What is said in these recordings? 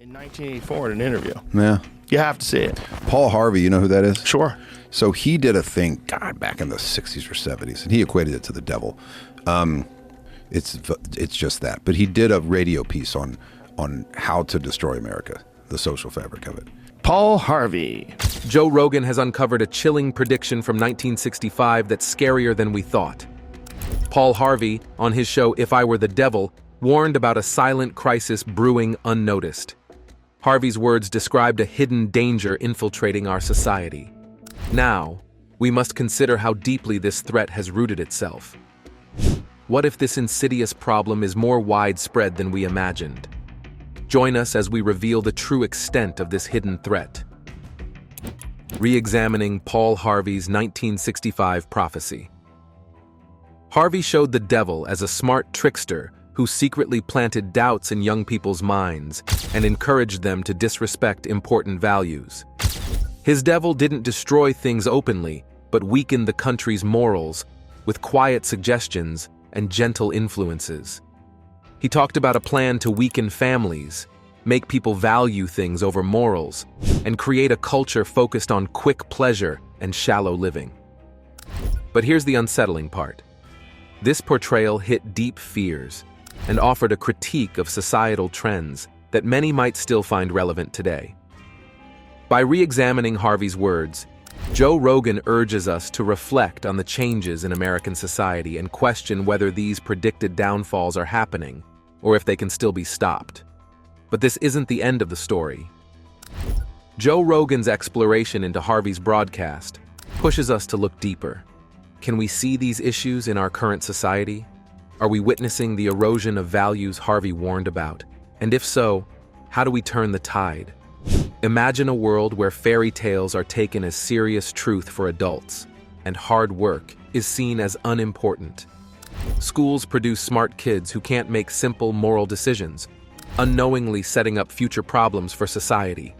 in 1984 in an interview. Yeah. You have to see it. Paul Harvey, you know who that is? Sure. So he did a thing, God, back in the 60s or 70s, and he equated it to the devil. It's just that. But he did a radio piece on how to destroy America, the social fabric of it. Paul Harvey. Joe Rogan has uncovered a chilling prediction from 1965 that's scarier than we thought. Paul Harvey, on his show If I Were the Devil, warned about a silent crisis brewing unnoticed. Harvey's words described a hidden danger infiltrating our society. Now, we must consider how deeply this threat has rooted itself. What if this insidious problem is more widespread than we imagined? Join us as we reveal the true extent of this hidden threat. Re-examining Paul Harvey's 1965 prophecy. Harvey showed the devil as a smart trickster who secretly planted doubts in young people's minds and encouraged them to disrespect important values. His devil didn't destroy things openly, but weakened the country's morals with quiet suggestions and gentle influences. He talked about a plan to weaken families, make people value things over morals, and create a culture focused on quick pleasure and shallow living. But here's the unsettling part. This portrayal hit deep fears and offered a critique of societal trends that many might still find relevant today. By re-examining Harvey's words, Joe Rogan urges us to reflect on the changes in American society and question whether these predicted downfalls are happening or if they can still be stopped. But this isn't the end of the story. Joe Rogan's exploration into Harvey's broadcast pushes us to look deeper. Can we see these issues in our current society? Are we witnessing the erosion of values Harvey warned about? And if so, how do we turn the tide? Imagine a world where fairy tales are taken as serious truth for adults, and hard work is seen as unimportant. Schools produce smart kids who can't make simple moral decisions, unknowingly setting up future problems for society.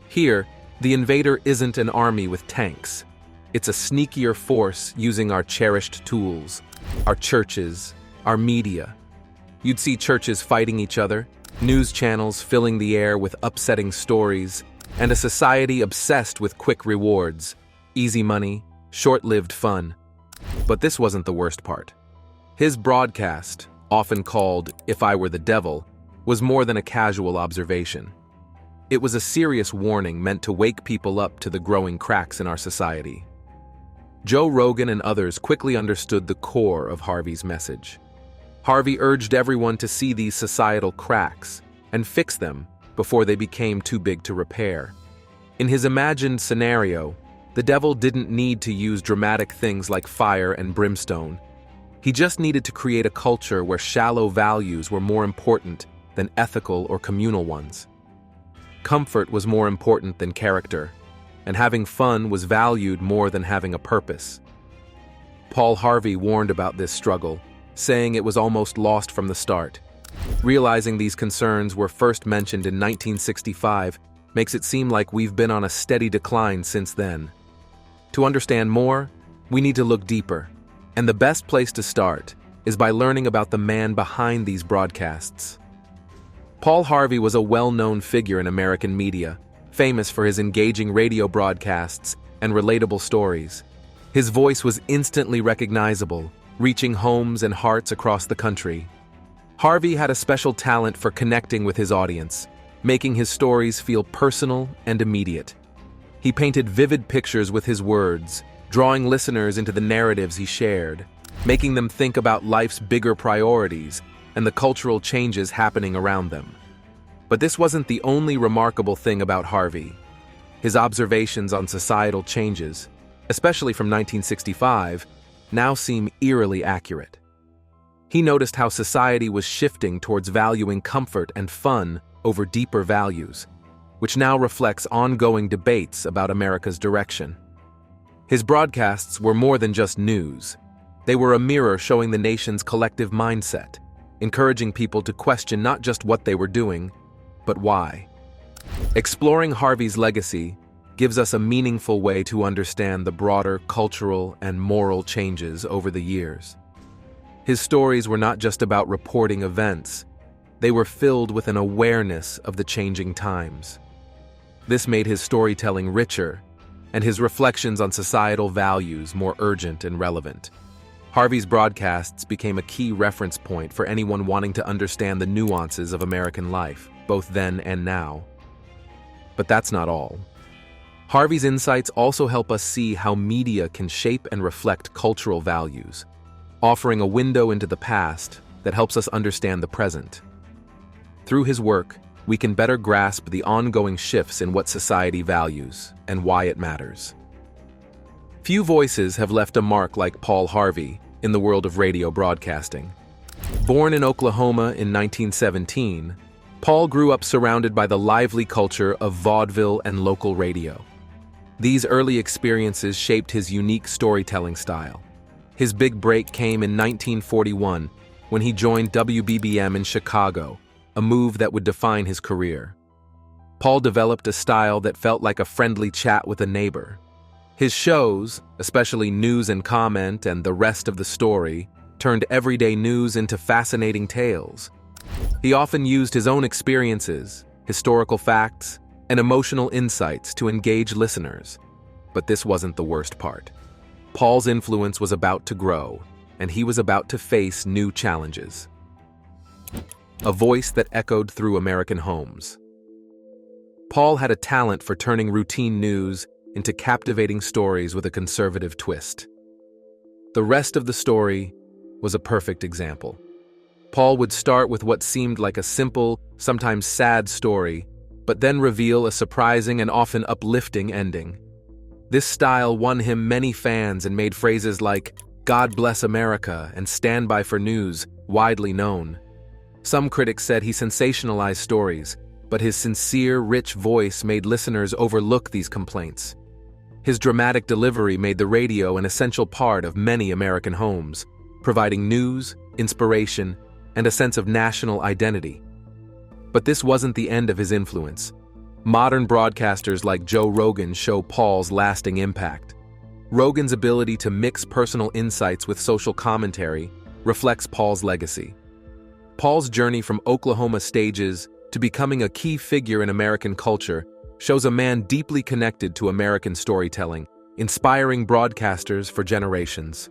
Here, the invader isn't an army with tanks. It's a sneakier force using our cherished tools, our churches, our media. You'd see churches fighting each other, news channels filling the air with upsetting stories, and a society obsessed with quick rewards, easy money, short-lived fun. But this wasn't the worst part. His broadcast, often called If I Were the Devil, was more than a casual observation. It was a serious warning meant to wake people up to the growing cracks in our society. Joe Rogan and others quickly understood the core of Harvey's message. Harvey urged everyone to see these societal cracks and fix them before they became too big to repair. In his imagined scenario, the devil didn't need to use dramatic things like fire and brimstone. He just needed to create a culture where shallow values were more important than ethical or communal ones. Comfort was more important than character, and having fun was valued more than having a purpose. Paul Harvey warned about this struggle, saying it was almost lost from the start. Realizing these concerns were first mentioned in 1965 makes it seem like we've been on a steady decline since then. To understand more, we need to look deeper, and the best place to start is by learning about the man behind these broadcasts. Paul Harvey was a well-known figure in American media, famous for his engaging radio broadcasts and relatable stories. His voice was instantly recognizable, reaching homes and hearts across the country. Harvey had a special talent for connecting with his audience, making his stories feel personal and immediate. He painted vivid pictures with his words, drawing listeners into the narratives he shared, making them think about life's bigger priorities and the cultural changes happening around them. But this wasn't the only remarkable thing about Harvey. His observations on societal changes, especially from 1965, now seem eerily accurate. He noticed how society was shifting towards valuing comfort and fun over deeper values, which now reflects ongoing debates about America's direction. His broadcasts were more than just news. They were a mirror showing the nation's collective mindset, encouraging people to question not just what they were doing, but why. Exploring Harvey's legacy gives us a meaningful way to understand the broader cultural and moral changes over the years. His stories were not just about reporting events. they were filled with an awareness of the changing times. This made his storytelling richer, and his reflections on societal values more urgent and relevant. Harvey's broadcasts became a key reference point for anyone wanting to understand the nuances of American life, both then and now. But that's not all. Harvey's insights also help us see how media can shape and reflect cultural values, offering a window into the past that helps us understand the present. Through his work, we can better grasp the ongoing shifts in what society values and why it matters. Few voices have left a mark like Paul Harvey in the world of radio broadcasting. Born in Oklahoma in 1917, Paul grew up surrounded by the lively culture of vaudeville and local radio. These early experiences shaped his unique storytelling style. His big break came in 1941 when he joined WBBM in Chicago, a move that would define his career. Paul developed a style that felt like a friendly chat with a neighbor. His shows, especially News and Comment and The Rest of the Story, turned everyday news into fascinating tales. He often used his own experiences, historical facts, and emotional insights to engage listeners. But this wasn't the worst part. Paul's influence was about to grow, and he was about to face new challenges. A voice that echoed through American homes. Paul had a talent for turning routine news into captivating stories with a conservative twist. The Rest of the Story was a perfect example. Paul would start with what seemed like a simple, sometimes sad story, but then reveal a surprising and often uplifting ending. This style won him many fans and made phrases like "God bless America" and "Stand by for news" widely known. Some critics said he sensationalized stories, but his sincere, rich voice made listeners overlook these complaints. His dramatic delivery made the radio an essential part of many American homes, providing news, inspiration, and a sense of national identity. But this wasn't the end of his influence. Modern broadcasters like Joe Rogan show Paul's lasting impact. Rogan's ability to mix personal insights with social commentary reflects Paul's legacy. Paul's journey from Oklahoma stages to becoming a key figure in American culture shows a man deeply connected to American storytelling, inspiring broadcasters for generations.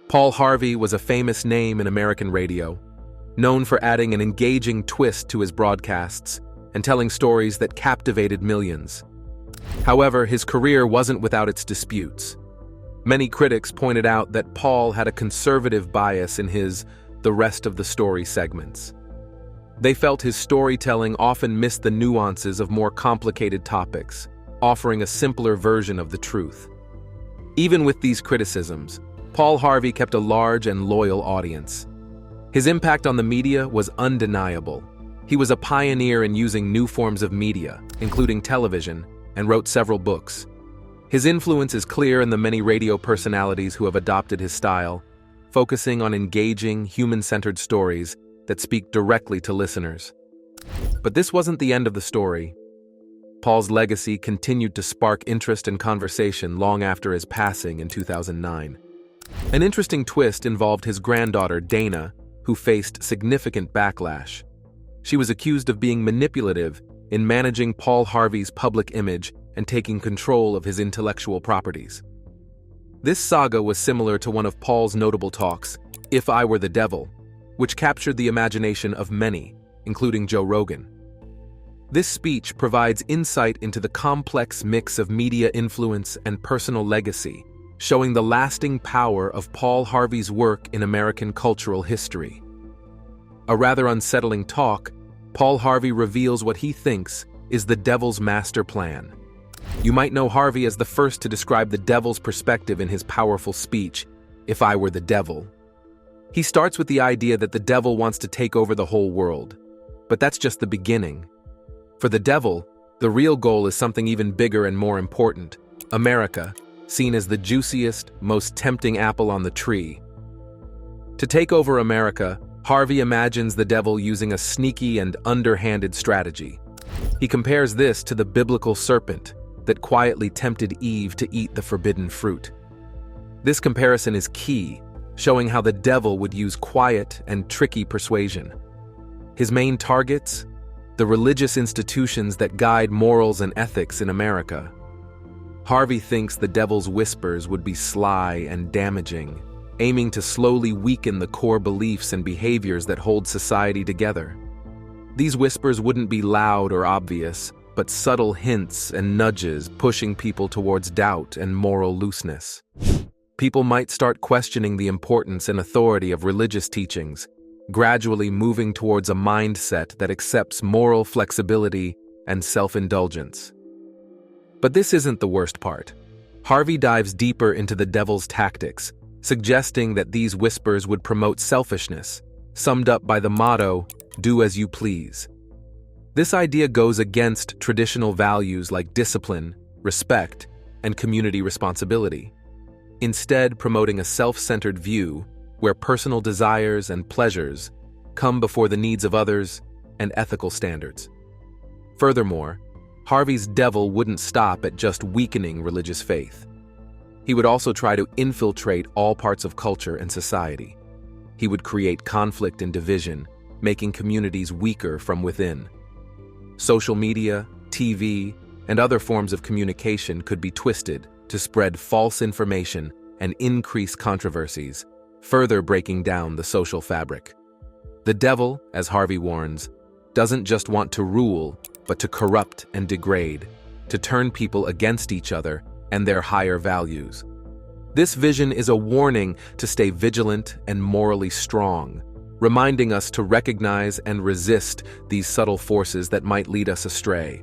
Paul Harvey was a famous name in American radio, known for adding an engaging twist to his broadcasts and telling stories that captivated millions. However, his career wasn't without its disputes. Many critics pointed out that Paul had a conservative bias in his The Rest of the Story segments. They felt his storytelling often missed the nuances of more complicated topics, offering a simpler version of the truth. Even with these criticisms, Paul Harvey kept a large and loyal audience. His impact on the media was undeniable. He was a pioneer in using new forms of media, including television, and wrote several books. His influence is clear in the many radio personalities who have adopted his style, focusing on engaging, human-centered stories that speak directly to listeners. But this wasn't the end of the story. Paul's legacy continued to spark interest and conversation long after his passing in 2009. An interesting twist involved his granddaughter, Dana, who faced significant backlash. She was accused of being manipulative in managing Paul Harvey's public image and taking control of his intellectual properties. This saga was similar to one of Paul's notable talks, If I Were the Devil, which captured the imagination of many, including Joe Rogan. This speech provides insight into the complex mix of media influence and personal legacy, showing the lasting power of Paul Harvey's work in American cultural history. A rather unsettling talk, Paul Harvey reveals what he thinks is the devil's master plan. You might know Harvey as the first to describe the devil's perspective in his powerful speech, If I Were the Devil. He starts with the idea that the devil wants to take over the whole world. But that's just the beginning. For the devil, the real goal is something even bigger and more important: America, seen as the juiciest, most tempting apple on the tree. To take over America, Harvey imagines the devil using a sneaky and underhanded strategy. He compares this to the biblical serpent that quietly tempted Eve to eat the forbidden fruit. This comparison is key, showing how the devil would use quiet and tricky persuasion. His main targets? The religious institutions that guide morals and ethics in America. Harvey thinks the devil's whispers would be sly and damaging, aiming to slowly weaken the core beliefs and behaviors that hold society together. These whispers wouldn't be loud or obvious, but subtle hints and nudges pushing people towards doubt and moral looseness. People might start questioning the importance and authority of religious teachings, gradually moving towards a mindset that accepts moral flexibility and self-indulgence. But this isn't the worst part. Harvey dives deeper into the devil's tactics, suggesting that these whispers would promote selfishness, summed up by the motto, "Do as you please." This idea goes against traditional values like discipline, respect, and community responsibility, instead promoting a self-centered view where personal desires and pleasures come before the needs of others and ethical standards. Furthermore, Harvey's devil wouldn't stop at just weakening religious faith. He would also try to infiltrate all parts of culture and society. He would create conflict and division, making communities weaker from within. Social media, TV, and other forms of communication could be twisted to spread false information and increase controversies, further breaking down the social fabric. The devil, as Harvey warns, doesn't just want to rule, but to corrupt and degrade, to turn people against each other and their higher values. This vision is a warning to stay vigilant and morally strong, reminding us to recognize and resist these subtle forces that might lead us astray.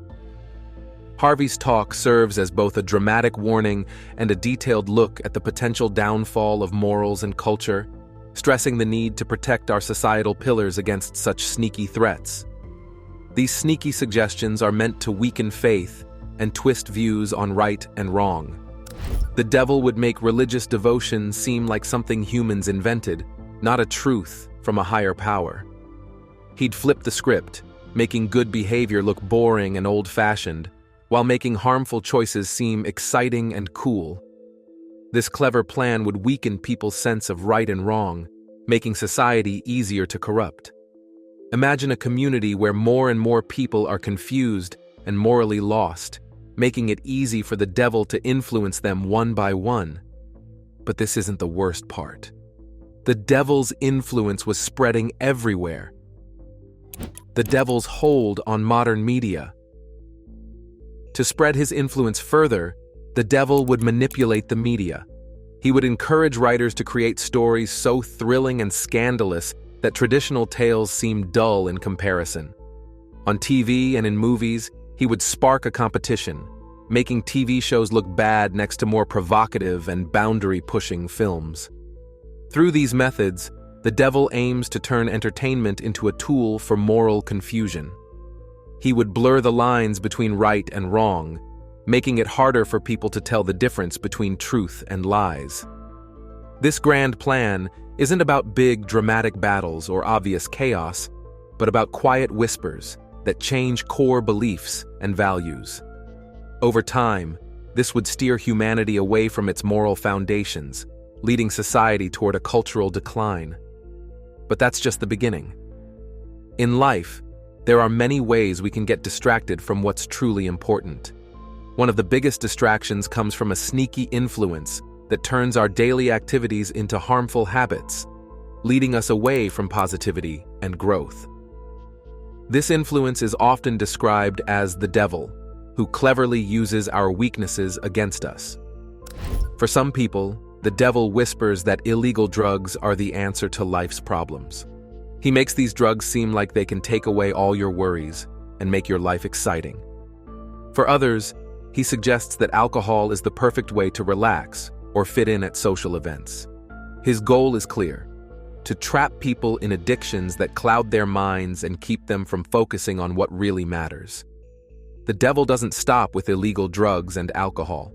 Harvey's talk serves as both a dramatic warning and a detailed look at the potential downfall of morals and culture, stressing the need to protect our societal pillars against such sneaky threats. These sneaky suggestions are meant to weaken faith and twist views on right and wrong. The devil would make religious devotion seem like something humans invented, not a truth from a higher power. He'd flip the script, making good behavior look boring and old-fashioned, while making harmful choices seem exciting and cool. This clever plan would weaken people's sense of right and wrong, making society easier to corrupt. Imagine a community where more and more people are confused and morally lost, making it easy for the devil to influence them one by one. But this isn't the worst part. The devil's influence was spreading everywhere. The devil's hold on modern media. To spread his influence further, the devil would manipulate the media. He would encourage writers to create stories so thrilling and scandalous that traditional tales seem dull in comparison. On TV and in movies, he would spark a competition, making TV shows look bad next to more provocative and boundary-pushing films. Through these methods, the devil aims to turn entertainment into a tool for moral confusion. He would blur the lines between right and wrong, making it harder for people to tell the difference between truth and lies. This grand plan isn't about big, dramatic battles or obvious chaos, but about quiet whispers that change core beliefs and values. Over time, this would steer humanity away from its moral foundations, leading society toward a cultural decline. But that's just the beginning. In life, there are many ways we can get distracted from what's truly important. One of the biggest distractions comes from a sneaky influence that turns our daily activities into harmful habits, leading us away from positivity and growth. This influence is often described as the devil, who cleverly uses our weaknesses against us. For some people, the devil whispers that illegal drugs are the answer to life's problems. He makes these drugs seem like they can take away all your worries and make your life exciting. For others, he suggests that alcohol is the perfect way to relax or fit in at social events. His goal is clear: to trap people in addictions that cloud their minds and keep them from focusing on what really matters. The devil doesn't stop with illegal drugs and alcohol.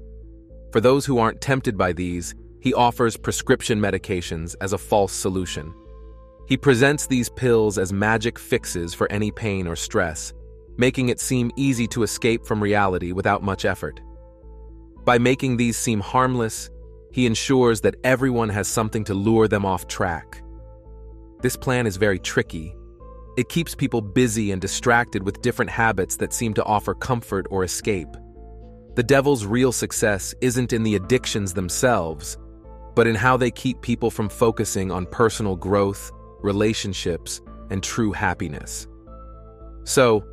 For those who aren't tempted by these, he offers prescription medications as a false solution. He presents these pills as magic fixes for any pain or stress, making it seem easy to escape from reality without much effort. By making these seem harmless, he ensures that everyone has something to lure them off track. This plan is very tricky, It keeps people busy and distracted with different habits that seem to offer comfort or escape. The devil's real success isn't in the addictions themselves, but in how they keep people from focusing on personal growth, relationships, and true happiness. So,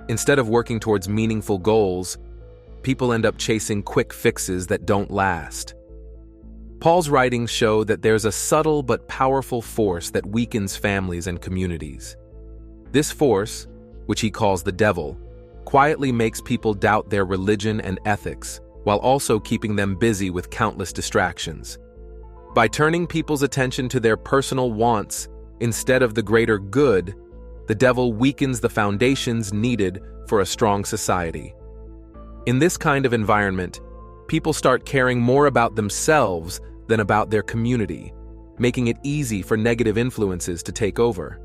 instead of working towards meaningful goals, people end up chasing quick fixes that don't last. Paul's writings show that there's a subtle but powerful force that weakens families and communities. This force, which he calls the devil, quietly makes people doubt their religion and ethics, while also keeping them busy with countless distractions. By turning people's attention to their personal wants instead of the greater good, the devil weakens the foundations needed for a strong society. In this kind of environment, people start caring more about themselves than about their community, making it easy for negative influences to take over.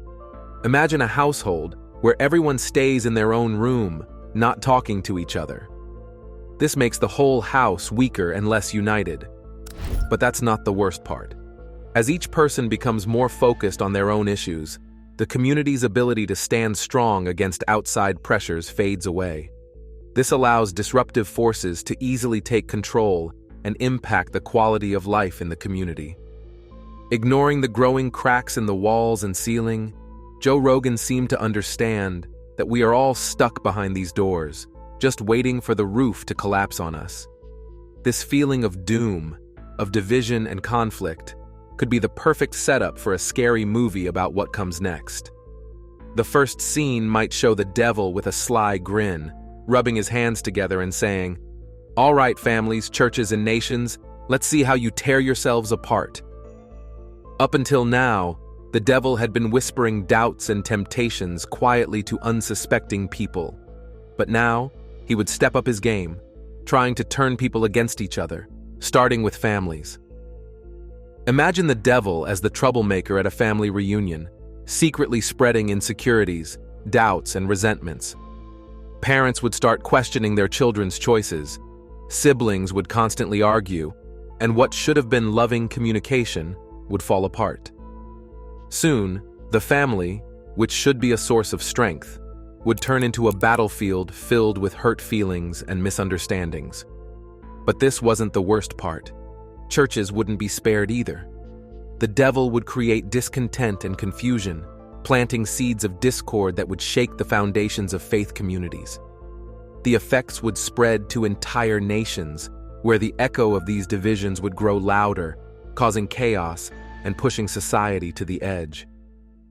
Imagine a household where everyone stays in their own room, not talking to each other. This makes the whole house weaker and less united. But that's not the worst part. As each person becomes more focused on their own issues, the community's ability to stand strong against outside pressures fades away. This allows disruptive forces to easily take control and impact the quality of life in the community. Ignoring the growing cracks in the walls and ceiling, Joe Rogan seemed to understand that we are all stuck behind these doors, just waiting for the roof to collapse on us. This feeling of doom, of division and conflict, could be the perfect setup for a scary movie about what comes next. The first scene might show the devil with a sly grin, rubbing his hands together and saying, "All right, families, churches, and nations, let's see how you tear yourselves apart." Up until now, the devil had been whispering doubts and temptations quietly to unsuspecting people. But now, he would step up his game, trying to turn people against each other, starting with families. Imagine the devil as the troublemaker at a family reunion, secretly spreading insecurities, doubts, and resentments. Parents would start questioning their children's choices, siblings would constantly argue, and what should have been loving communication would fall apart. Soon, the family, which should be a source of strength, would turn into a battlefield filled with hurt feelings and misunderstandings. But this wasn't the worst part. Churches wouldn't be spared either. The devil would create discontent and confusion, planting seeds of discord that would shake the foundations of faith communities. The effects would spread to entire nations, where the echo of these divisions would grow louder, causing chaos and pushing society to the edge.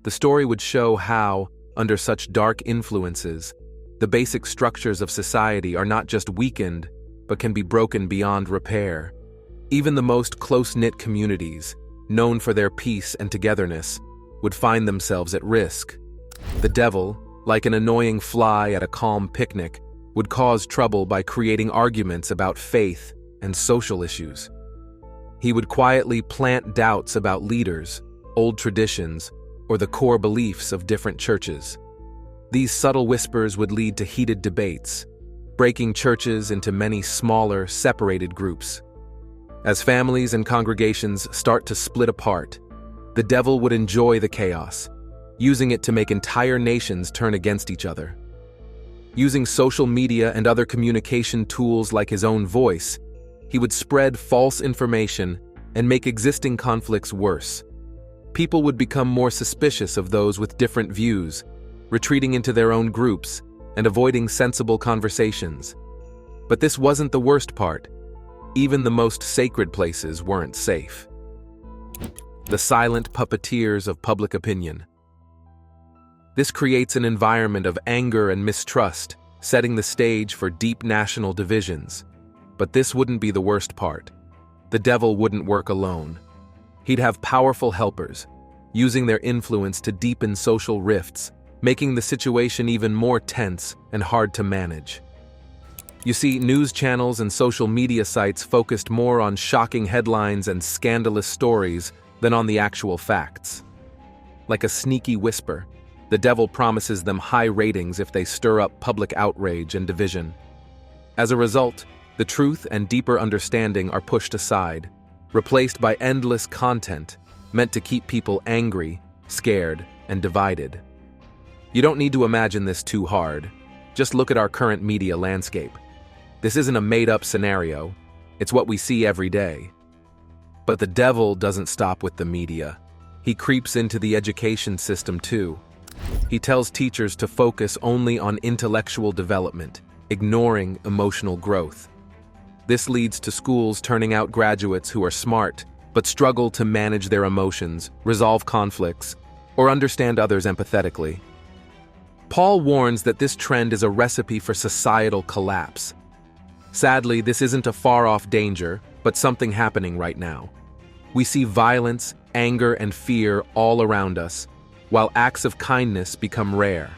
The story would show how, under such dark influences, the basic structures of society are not just weakened, but can be broken beyond repair. Even the most close-knit communities, known for their peace and togetherness, would find themselves at risk. The devil, like an annoying fly at a calm picnic, would cause trouble by creating arguments about faith and social issues. He would quietly plant doubts about leaders, old traditions, or the core beliefs of different churches. These subtle whispers would lead to heated debates, breaking churches into many smaller, separated groups. As families and congregations start to split apart, the devil would enjoy the chaos, using it to make entire nations turn against each other. Using social media and other communication tools like his own voice, he would spread false information and make existing conflicts worse. People would become more suspicious of those with different views, retreating into their own groups and avoiding sensible conversations. But this wasn't the worst part. Even the most sacred places weren't safe. The silent puppeteers of public opinion. This creates an environment of anger and mistrust, setting the stage for deep national divisions. But this wouldn't be the worst part. The devil wouldn't work alone. He'd have powerful helpers, using their influence to deepen social rifts, making the situation even more tense and hard to manage. You see, news channels and social media sites focused more on shocking headlines and scandalous stories than on the actual facts. Like a sneaky whisper, the devil promises them high ratings if they stir up public outrage and division. As a result, the truth and deeper understanding are pushed aside, replaced by endless content meant to keep people angry, scared, and divided. You don't need to imagine this too hard. Just look at our current media landscape. This isn't a made-up scenario. It's what we see every day. But the devil doesn't stop with the media. He creeps into the education system too. He tells teachers to focus only on intellectual development, ignoring emotional growth. This leads to schools turning out graduates who are smart, but struggle to manage their emotions, resolve conflicts, or understand others empathetically. Paul warns that this trend is a recipe for societal collapse. Sadly, this isn't a far-off danger, but something happening right now. We see violence, anger, and fear all around us, while acts of kindness become rare.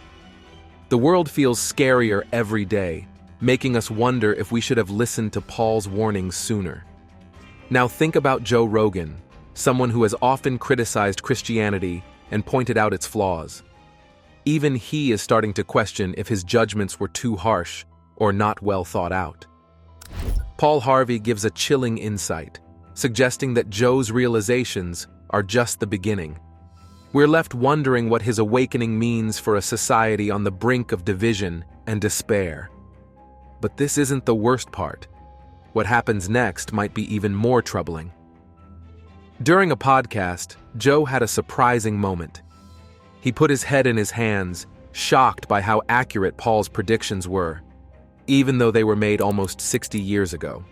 The world feels scarier every day, making us wonder if we should have listened to Paul's warnings sooner. Now think about Joe Rogan, someone who has often criticized Christianity and pointed out its flaws. Even he is starting to question if his judgments were too harsh or not well thought out. Paul Harvey gives a chilling insight, suggesting that Joe's realizations are just the beginning. We're left wondering what his awakening means for a society on the brink of division and despair. But this isn't the worst part. What happens next might be even more troubling. During a podcast, Joe had a surprising moment. He put his head in his hands, shocked by how accurate Paul's predictions were, even though they were made almost 60 years ago.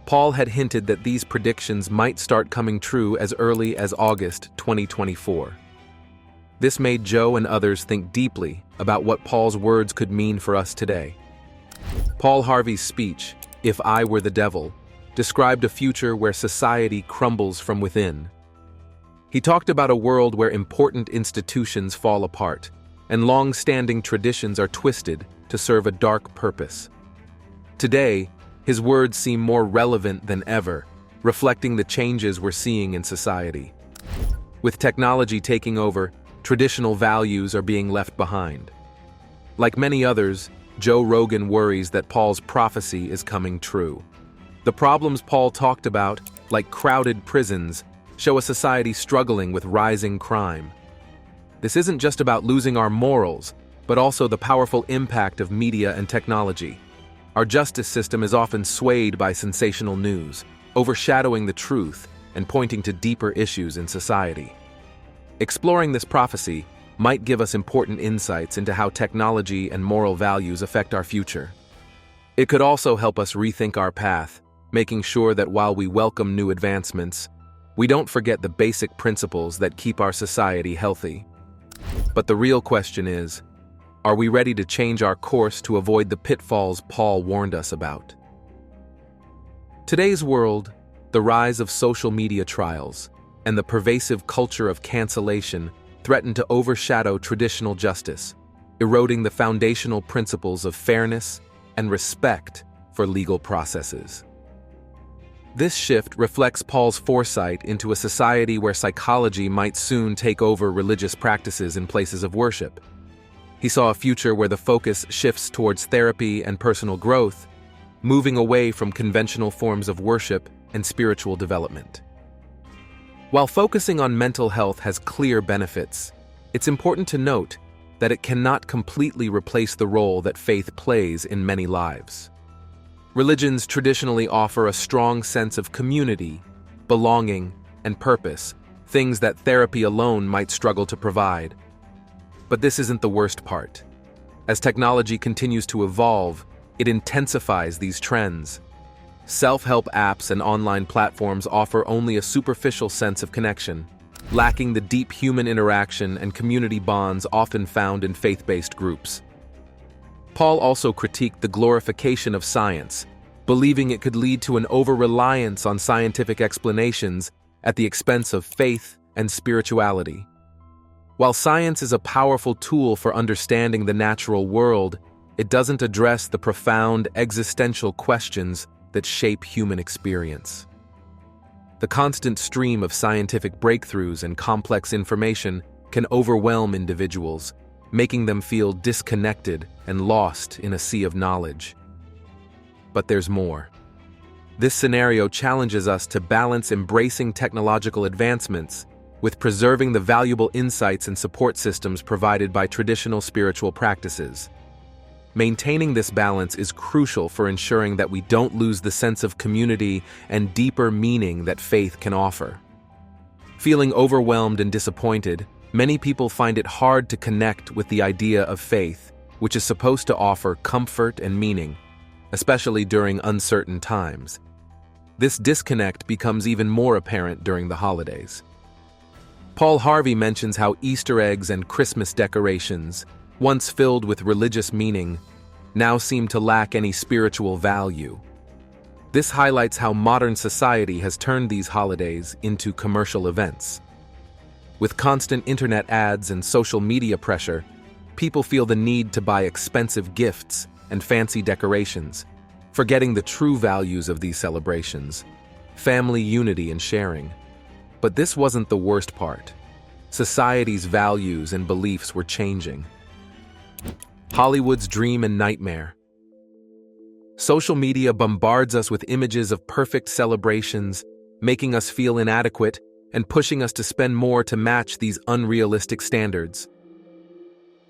Paul had hinted that these predictions might start coming true as early as August 2024. This made Joe and others think deeply about what Paul's words could mean for us today. Paul Harvey's speech, "If I Were the Devil," described a future where society crumbles from within. He talked about a world where important institutions fall apart and long-standing traditions are twisted to serve a dark purpose. Today, his words seem more relevant than ever, reflecting the changes we're seeing in society. With technology taking over, traditional values are being left behind. Like many others, Joe Rogan worries that Paul's prophecy is coming true. The problems Paul talked about, like crowded prisons, show a society struggling with rising crime. This isn't just about losing our morals, but also the powerful impact of media and technology. Our justice system is often swayed by sensational news, overshadowing the truth and pointing to deeper issues in society. Exploring this prophecy might give us important insights into how technology and moral values affect our future. It could also help us rethink our path, making sure that while we welcome new advancements, we don't forget the basic principles that keep our society healthy. But the real question is, are we ready to change our course to avoid the pitfalls Paul warned us about? Today's world, the rise of social media trials, and the pervasive culture of cancellation threaten to overshadow traditional justice, eroding the foundational principles of fairness and respect for legal processes. This shift reflects Paul's foresight into a society where psychology might soon take over religious practices in places of worship. He saw a future where the focus shifts towards therapy and personal growth, moving away from conventional forms of worship and spiritual development. While focusing on mental health has clear benefits, it's important to note that it cannot completely replace the role that faith plays in many lives. Religions traditionally offer a strong sense of community, belonging, and purpose, things that therapy alone might struggle to provide. But this isn't the worst part. As technology continues to evolve, it intensifies these trends. Self-help apps and online platforms offer only a superficial sense of connection, lacking the deep human interaction and community bonds often found in faith-based groups. Paul also critiqued the glorification of science, believing it could lead to an over-reliance on scientific explanations at the expense of faith and spirituality. While science is a powerful tool for understanding the natural world, it doesn't address the profound existential questions that shape human experience. The constant stream of scientific breakthroughs and complex information can overwhelm individuals, making them feel disconnected and lost in a sea of knowledge. But there's more. This scenario challenges us to balance embracing technological advancements with preserving the valuable insights and support systems provided by traditional spiritual practices. Maintaining this balance is crucial for ensuring that we don't lose the sense of community and deeper meaning that faith can offer. Feeling overwhelmed and disappointed, many people find it hard to connect with the idea of faith, which is supposed to offer comfort and meaning, especially during uncertain times. This disconnect becomes even more apparent during the holidays. Paul Harvey mentions how Easter eggs and Christmas decorations, once filled with religious meaning, now seem to lack any spiritual value. This highlights how modern society has turned these holidays into commercial events. With constant internet ads and social media pressure, people feel the need to buy expensive gifts and fancy decorations, forgetting the true values of these celebrations: family unity and sharing. But this wasn't the worst part. Society's values and beliefs were changing. Hollywood's dream and nightmare. Social media bombards us with images of perfect celebrations, making us feel inadequate and pushing us to spend more to match these unrealistic standards.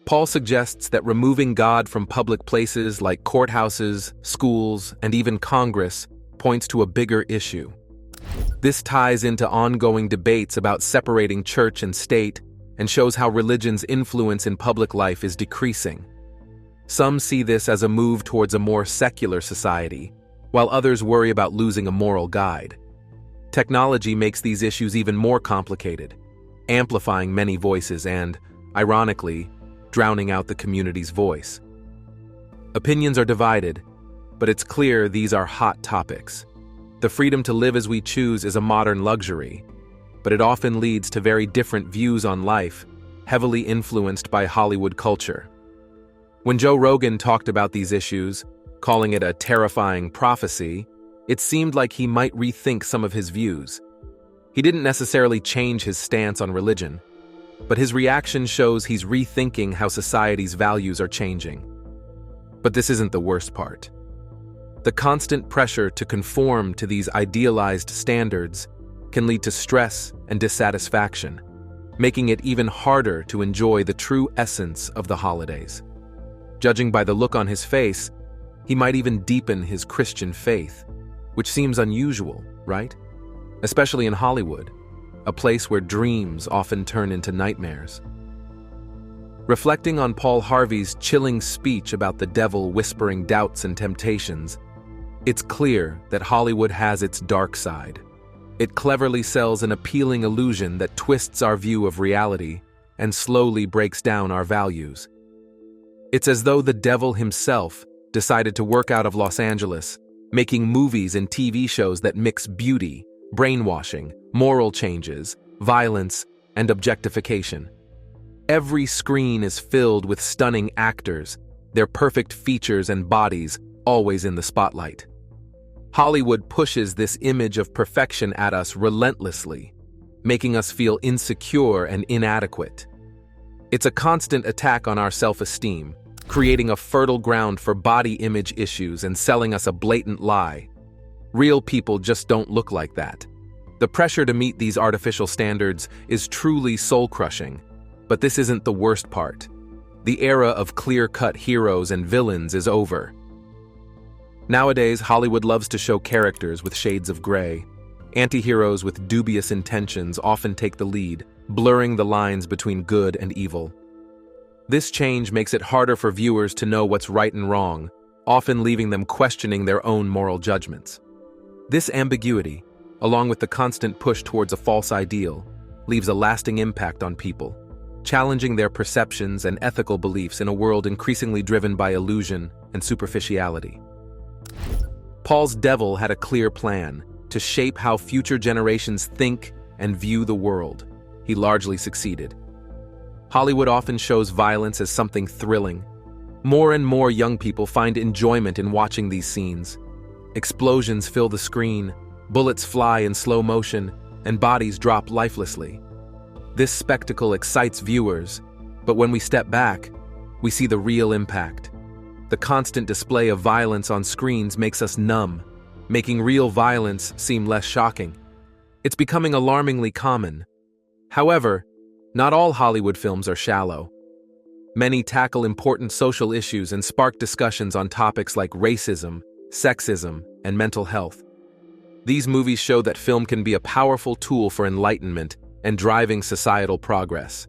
Paul suggests that removing God from public places like courthouses, schools, and even Congress points to a bigger issue. This ties into ongoing debates about separating church and state and shows how religion's influence in public life is decreasing. Some see this as a move towards a more secular society, while others worry about losing a moral guide. Technology makes these issues even more complicated, amplifying many voices and, ironically, drowning out the community's voice. Opinions are divided, but it's clear these are hot topics. The freedom to live as we choose is a modern luxury, but it often leads to very different views on life, heavily influenced by Hollywood culture. When Joe Rogan talked about these issues, calling it a terrifying prophecy, it seemed like he might rethink some of his views. He didn't necessarily change his stance on religion, but his reaction shows he's rethinking how society's values are changing. But this isn't the worst part. The constant pressure to conform to these idealized standards can lead to stress and dissatisfaction, making it even harder to enjoy the true essence of the holidays. Judging by the look on his face, he might even deepen his Christian faith, which seems unusual, right? Especially in Hollywood, a place where dreams often turn into nightmares. Reflecting on Paul Harvey's chilling speech about the devil whispering doubts and temptations, it's clear that Hollywood has its dark side. It cleverly sells an appealing illusion that twists our view of reality and slowly breaks down our values. It's as though the devil himself decided to work out of Los Angeles, making movies and TV shows that mix beauty, brainwashing, moral changes, violence, and objectification. Every screen is filled with stunning actors, their perfect features and bodies always in the spotlight. Hollywood pushes this image of perfection at us relentlessly, making us feel insecure and inadequate. It's a constant attack on our self-esteem, creating a fertile ground for body image issues and selling us a blatant lie. Real people just don't look like that. The pressure to meet these artificial standards is truly soul-crushing, but this isn't the worst part. The era of clear-cut heroes and villains is over. Nowadays, Hollywood loves to show characters with shades of gray. Anti-heroes with dubious intentions often take the lead, blurring the lines between good and evil. This change makes it harder for viewers to know what's right and wrong, often leaving them questioning their own moral judgments. This ambiguity, along with the constant push towards a false ideal, leaves a lasting impact on people, challenging their perceptions and ethical beliefs in a world increasingly driven by illusion and superficiality. Paul's devil had a clear plan to shape how future generations think and view the world. He largely succeeded. Hollywood often shows violence as something thrilling. More and more young people find enjoyment in watching these scenes. Explosions fill the screen, bullets fly in slow motion, and bodies drop lifelessly. This spectacle excites viewers, but when we step back, we see the real impact. The constant display of violence on screens makes us numb, making real violence seem less shocking. It's becoming alarmingly common. However, not all Hollywood films are shallow. Many tackle important social issues and spark discussions on topics like racism, sexism, and mental health. These movies show that film can be a powerful tool for enlightenment and driving societal progress.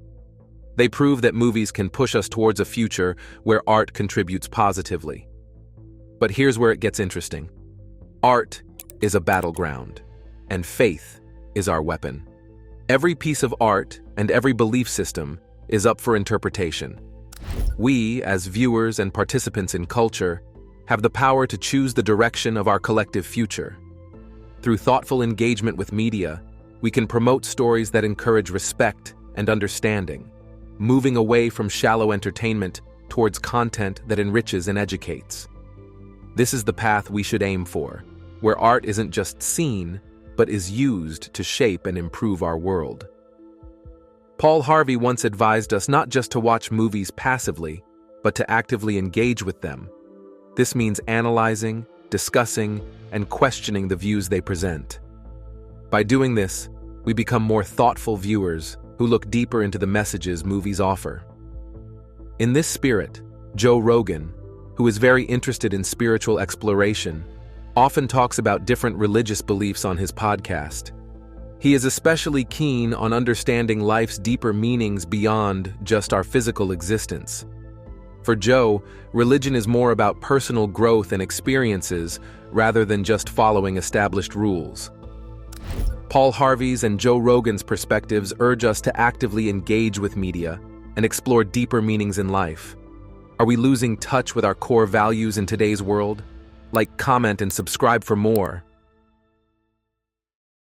They prove that movies can push us towards a future where art contributes positively. But here's where it gets interesting. Art is a battleground, and faith is our weapon. Every piece of art and every belief system is up for interpretation. We, as viewers and participants in culture, have the power to choose the direction of our collective future. Through thoughtful engagement with media, we can promote stories that encourage respect and understanding, moving away from shallow entertainment towards content that enriches and educates. This is the path we should aim for, where art isn't just seen, but is used to shape and improve our world. Paul Harvey once advised us not just to watch movies passively, but to actively engage with them. This means analyzing, discussing, and questioning the views they present. By doing this, we become more thoughtful viewers who look deeper into the messages movies offer. In this spirit, Joe Rogan, who is very interested in spiritual exploration, often talks about different religious beliefs on his podcast. He is especially keen on understanding life's deeper meanings beyond just our physical existence. For Joe, religion is more about personal growth and experiences rather than just following established rules. Paul Harvey's and Joe Rogan's perspectives urge us to actively engage with media and explore deeper meanings in life. Are we losing touch with our core values in today's world? Like, comment, and subscribe for more.